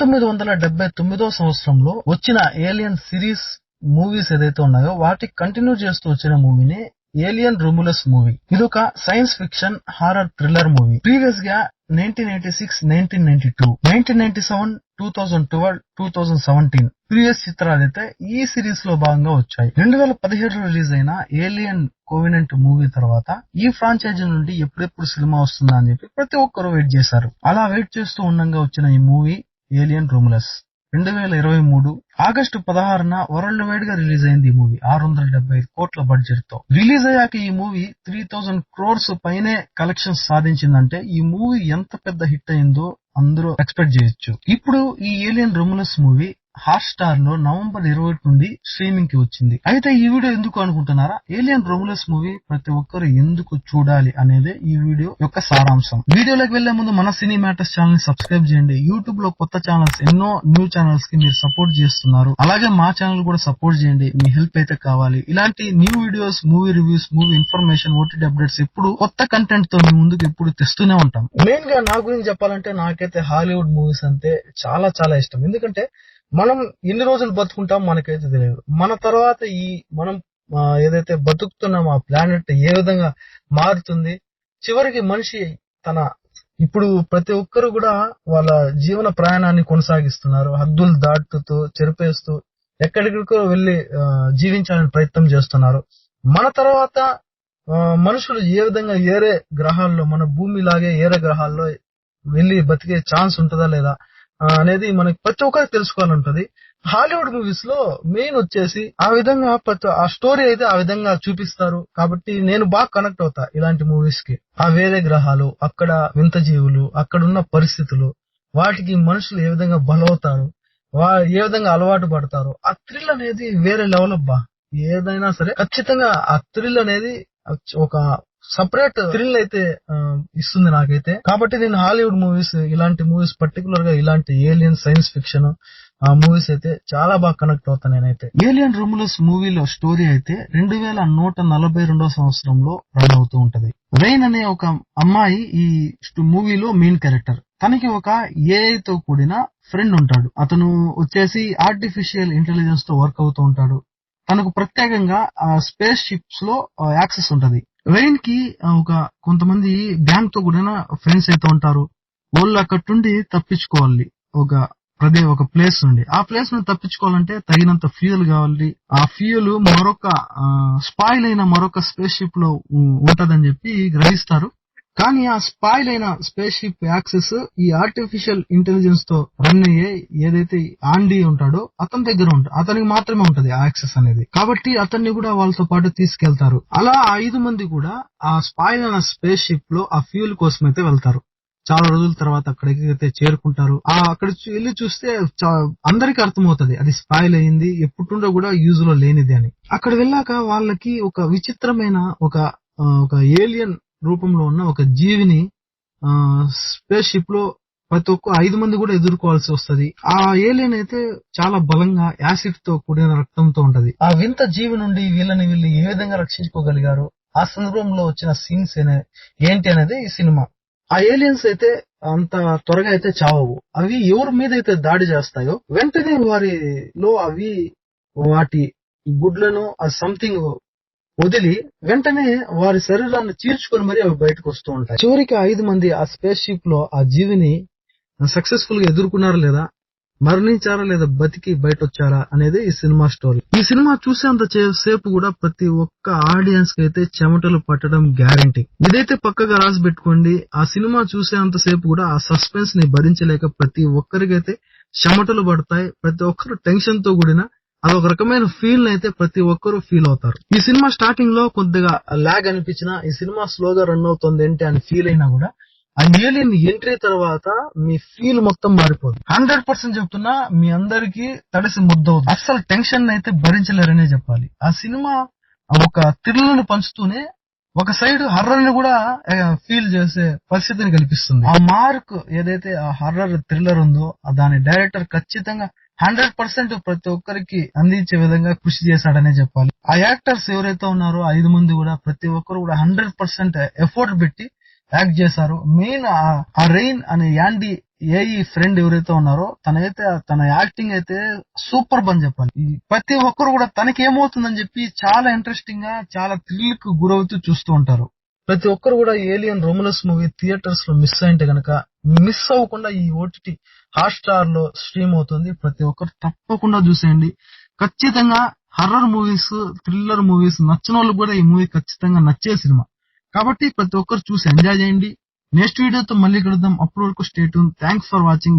1979వ సంవత్సరంలో వచ్చిన alien series movies ఏదైతే ఉన్నాయో వాటికి కంటిన్యూ చేస్తూ వచ్చిన మూవీని ఏలియన్ రొములస్ మూవీ. ఇదొక science fiction horror thriller movie. Previous గా 1986, 1992, 1997, 2012, 2017 ప్రీవియస్ చిత్రాలైతే ఈ సిరీస్ లో భాగంగా వచ్చాయి. 2017 రిలీజ్ అయిన ఏలియన్ కోవెనెంట్ మూవీ తర్వాత ఈ ఫ్రాంచైజీ నుండి ఎప్పుడెప్పుడు సినిమా వస్తుందా అని చెప్పి ప్రతి ఒక్కరు వెయిట్ చేశారు. అలా వెయిట్ చేస్తూ ఉండగా వచ్చిన ఈ మూవీ ఏలియన్ రొములస్ 2023 ఆగస్టు 16న వరల్డ్ వైడ్ గా రిలీజ్ అయింది. ఈ మూవీ 675 కోట్ల బడ్జెట్ తో రిలీజ్ అయ్యాక ఈ మూవీ 3000 crores పైనే కలెక్షన్స్ సాధించిందంటే ఈ మూవీ ఎంత పెద్ద హిట్ అయిందో అందరూ ఎక్స్పెక్ట్ చేయొచ్చు. ఇప్పుడు ఈ ఏలియన్ రొములస్ మూవీ హాట్‌స్టార్ లో నవంబర్ 21 నుండి స్ట్రీమింగ్ కి వచ్చింది. అయితే ఈ వీడియో ఎందుకు అనుకుంటున్నారా? ఏలియన్ రొములస్ మూవీ ప్రతి ఒక్కరు ఎందుకు చూడాలి అనేది ఈ వీడియో యొక్క సారాంశం. వీడియోలోకి వెళ్లే ముందు మన సినీ మ్యాటర్స్ ఛానల్ ని సబ్స్క్రైబ్ చేయండి. యూట్యూబ్ లో కొత్త ఛానల్స్ ఎన్నో న్యూ ఛానల్స్ కి మీరు సపోర్ట్ చేస్తున్నారు. అలాగే మా ఛానల్ కూడా సపోర్ట్ చేయండి. మీ హెల్ప్ అయితే కావాలి. ఇలాంటి new videos, movie reviews, movie information, OTT updates ఎప్పుడు కొత్త కంటెంట్ తో మీ ముందుకు ఎప్పుడు తెస్తూనే ఉంటాం. మెయిన్ గా నా గురించి చెప్పాలంటే నాకైతే హాలీవుడ్ మూవీస్ అంటే చాలా చాలా ఇష్టం. ఎందుకంటే మనం ఎన్ని రోజులు బతుకుంటాం మనకైతే తెలియదు. మన తర్వాత మనం ఏదైతే బతుకుతున్నాం ఆ ప్లానెట్ ఏ విధంగా మారుతుంది, చివరికి మనిషి ఇప్పుడు ప్రతి ఒక్కరు కూడా వాళ్ళ జీవన ప్రయాణాన్ని కొనసాగిస్తున్నారు. హద్దులు దాటుతూ చెరిపేస్తూ ఎక్కడికో వెళ్లి జీవించాలని ప్రయత్నం చేస్తున్నారు. మన తర్వాత మనుషులు ఏ విధంగా ఏరే గ్రహాల్లో, మన భూమి లాగే ఏరే గ్రహాల్లో వెళ్లి బతికే ఛాన్స్ ఉంటుందా లేదా అనేది మనకి ప్రతి ఒక్కరికి తెలుసుకోవాలంటది. హాలీవుడ్ మూవీస్ లో మెయిన్ వచ్చేసి ఆ విధంగా ఆ స్టోరీ అయితే ఆ విధంగా చూపిస్తారు. కాబట్టి నేను బాగా కనెక్ట్ అవుతా ఇలాంటి మూవీస్ కి. ఆ వేరే గ్రహాలు, అక్కడ వింత జీవులు, అక్కడున్న పరిస్థితులు, వాటికి మనుషులు ఏ విధంగా బలవుతారు, ఏ విధంగా అలవాటు పడతారు, ఆ థ్రిల్ అనేది వేరే లెవెల్ అబ్బా. ఏదైనా సరే ఖచ్చితంగా ఆ థ్రిల్ అనేది ఒక సపరేట్ థ్రిల్ అయితే ఇస్తుంది నాకైతే. కాబట్టి నేను హాలీవుడ్ మూవీస్, ఇలాంటి మూవీస్, పర్టికులర్ గా ఇలాంటి ఏలియన్ సైన్స్ ఫిక్షన్ మూవీస్ అయితే చాలా బాగా కనెక్ట్ అవుతాను నేనైతే. ఏలియన్ రొములస్ మూవీలో స్టోరీ అయితే 2142వ సంవత్సరంలో రన్ అవుతూ ఉంటది. రెయిన్ అనే ఒక అమ్మాయి ఈ మూవీలో మెయిన్ క్యారెక్టర్. తనకి ఒక ఏఐ తో కూడిన ఫ్రెండ్ ఉంటాడు. అతను వచ్చేసి ఆర్టిఫిషియల్ ఇంటెలిజెన్స్ తో వర్క్ అవుతూ ఉంటాడు. తనకు ప్రత్యేకంగా స్పేస్ షిప్స్ లో యాక్సెస్ ఉంటది. రెయిన్ కి కొంతమంది గ్యాంగ్ తో కూడిన ఫ్రెండ్స్ అయితే ఉంటారు. వాళ్ళు అక్కడి నుండి తప్పించుకోవాలి. ఒక ప్లేస్ నుండి ఆ ప్లేస్ నుండి తప్పించుకోవాలంటే తగినంత ఫ్యూయల్ కావాలి. ఆ ఫ్యూయల్ మరొక స్పాయిల్ అయిన మరొక స్పేస్ షిప్ లో ఉంటదని చెప్పి గ్రహిస్తారు. కానీ ఆ స్పాయిల్ అయిన స్పేస్ షిప్ యాక్సెస్ ఈ ఆర్టిఫిషియల్ ఇంటెలిజెన్స్ తో రన్ అయ్యే ఏదైతే ఆండీ ఉంటాడో అతని దగ్గర అతనికి మాత్రమే ఉంటది ఆ యాక్సెస్ అనేది. కాబట్టి అతన్ని కూడా వాళ్ళతో పాటు తీసుకెళ్తారు. అలా 5 మంది కూడా ఆ స్పాయిల్ అయిన స్పేస్ షిప్ లో ఆ ఫ్యూయల్ కోసం అయితే వెళ్తారు. చాలా రోజుల తర్వాత అక్కడికి అయితే చేరుకుంటారు. అక్కడ వెళ్ళి చూస్తే అందరికి అర్థమవుతది అది స్పాయిల్ అయింది, ఎప్పుడుండో కూడా యూజ్ లో లేనిది అని. అక్కడ వెళ్ళాక వాళ్ళకి ఒక విచిత్రమైన ఒక ఏలియన్ రూపంలో ఉన్న ఒక జీవిని స్పేస్ షిప్ లో ప్రతి ఒక్క 5 మంది కూడా ఎదుర్కోవాల్సి వస్తది. ఆ ఏలియన్ అయితే చాలా బలంగా యాసిడ్ తో కూడిన రక్తంతో ఉంటది. ఆ వింత జీవి నుండి వీళ్ళని ఏ విధంగా రక్షించుకోగలిగారు, ఆ సందర్భంలో వచ్చిన సీన్స్ ఏంటి అనేది ఈ సినిమా. ఆ ఏలియన్స్ అయితే అంత త్వరగా అయితే చావవు. అవి ఎవరి మీద అయితే దాడి చేస్తాయో వెంటనే వారిలో అవి వాటి గుడ్లను సంథింగ్ వదిలి వెంటనే వారి శరీరాన్ని చీల్చుకొని మరి అవి బయటకు వస్తూ ఉంటాయి. చివరికి 5 మంది ఆ స్పేస్ షిప్ లో ఆ జీవిని సక్సెస్ఫుల్ గా ఎదుర్కొన్నారా లేదా, మరణించారా లేదా, బతికి బయట వచ్చారా అనేది ఈ సినిమా స్టోరీ. ఈ సినిమా చూసేంత సేపు కూడా ప్రతి ఒక్క ఆడియన్స్ కి అయితే చెమటలు పట్టడం గ్యారంటీ. ఇదైతే పక్కగా రాసి పెట్టుకోండి. ఆ సినిమా చూసేంత సేపు కూడా ఆ సస్పెన్స్ ని భరించలేక ప్రతి ఒక్కరికైతే చెమటలు పడతాయి. ప్రతి ఒక్కరు టెన్షన్ తో కూడిన అదొక రకమైన ఫీల్ అయితే ప్రతి ఒక్కరు ఫీల్ అవుతారు. ఈ సినిమా స్టార్టింగ్ లో కొద్దిగా లాగ్ అనిపించినా, ఈ సినిమా స్లోగా రన్ అవుతుంది ఏంటి అని ఫీల్ అయినా కూడా ఆ ఏలియన్ ఎంట్రీ తర్వాత మీ ఫీల్ మొత్తం మారిపోదు. 100% చెప్తున్నా, మీ అందరికి తడిసి ముద్దవుతుంది. అస్సలు టెన్షన్ అయితే భరించలేరనే చెప్పాలి. ఆ సినిమా ఒక థ్రిల్ ను పంచుతూనే ఒక సైడ్ హర్రర్ ని కూడా ఫీల్ చేసే పరిస్థితిని కల్పిస్తుంది. ఆ మార్క్ ఏదైతే ఆ హర్రర్ థ్రిల్లర్ ఉందో దాని డైరెక్టర్ ఖచ్చితంగా 100% ప్రతి ఒక్కరికి అందించే విధంగా కృషి చేశాడనే చెప్పాలి. ఆ యాక్టర్స్ ఎవరైతే ఉన్నారో 5 మంది కూడా ప్రతి ఒక్కరు కూడా 100% ఎఫర్ట్ పెట్టి యాక్ట్ చేశారు. మెయిన్ ఆ రెయిన్ అనే యాండీ ఏఈ ఫ్రెండ్ ఎవరైతే ఉన్నారో తన యాక్టింగ్ అయితే సూపర్ అని చెప్పాలి. ప్రతి ఒక్కరు కూడా తనకి ఏమవుతుందని చెప్పి చాలా ఇంట్రెస్టింగ్ గా చాలా థ్రిల్ కు గురవుతూ చూస్తూ ఉంటారు. ప్రతి ఒక్కరు కూడా ఏలియన్ రోములస్ మూవీ థియేటర్స్ లో మిస్ అయింటే గనక మిస్ అవ్వకుండా ఈ ఓటీటీ హాట్‌స్టార్ లో స్ట్రీమ్ అవుతుంది. ప్రతి ఒక్కరు తప్పకుండా చూసేయండి. ఖచ్చితంగా హర్రర్ మూవీస్, థ్రిల్లర్ మూవీస్ నచ్చని వాళ్ళకి కూడా ఈ మూవీ ఖచ్చితంగా నచ్చే సినిమా. కాబట్టి ప్రతి ఒక్కరు చూసి ఎంజాయ్ చేయండి. నెక్స్ట్ వీడియోతో మళ్ళీ కలుద్దాం. అప్పటి వరకు stay tune. Thanks for watching.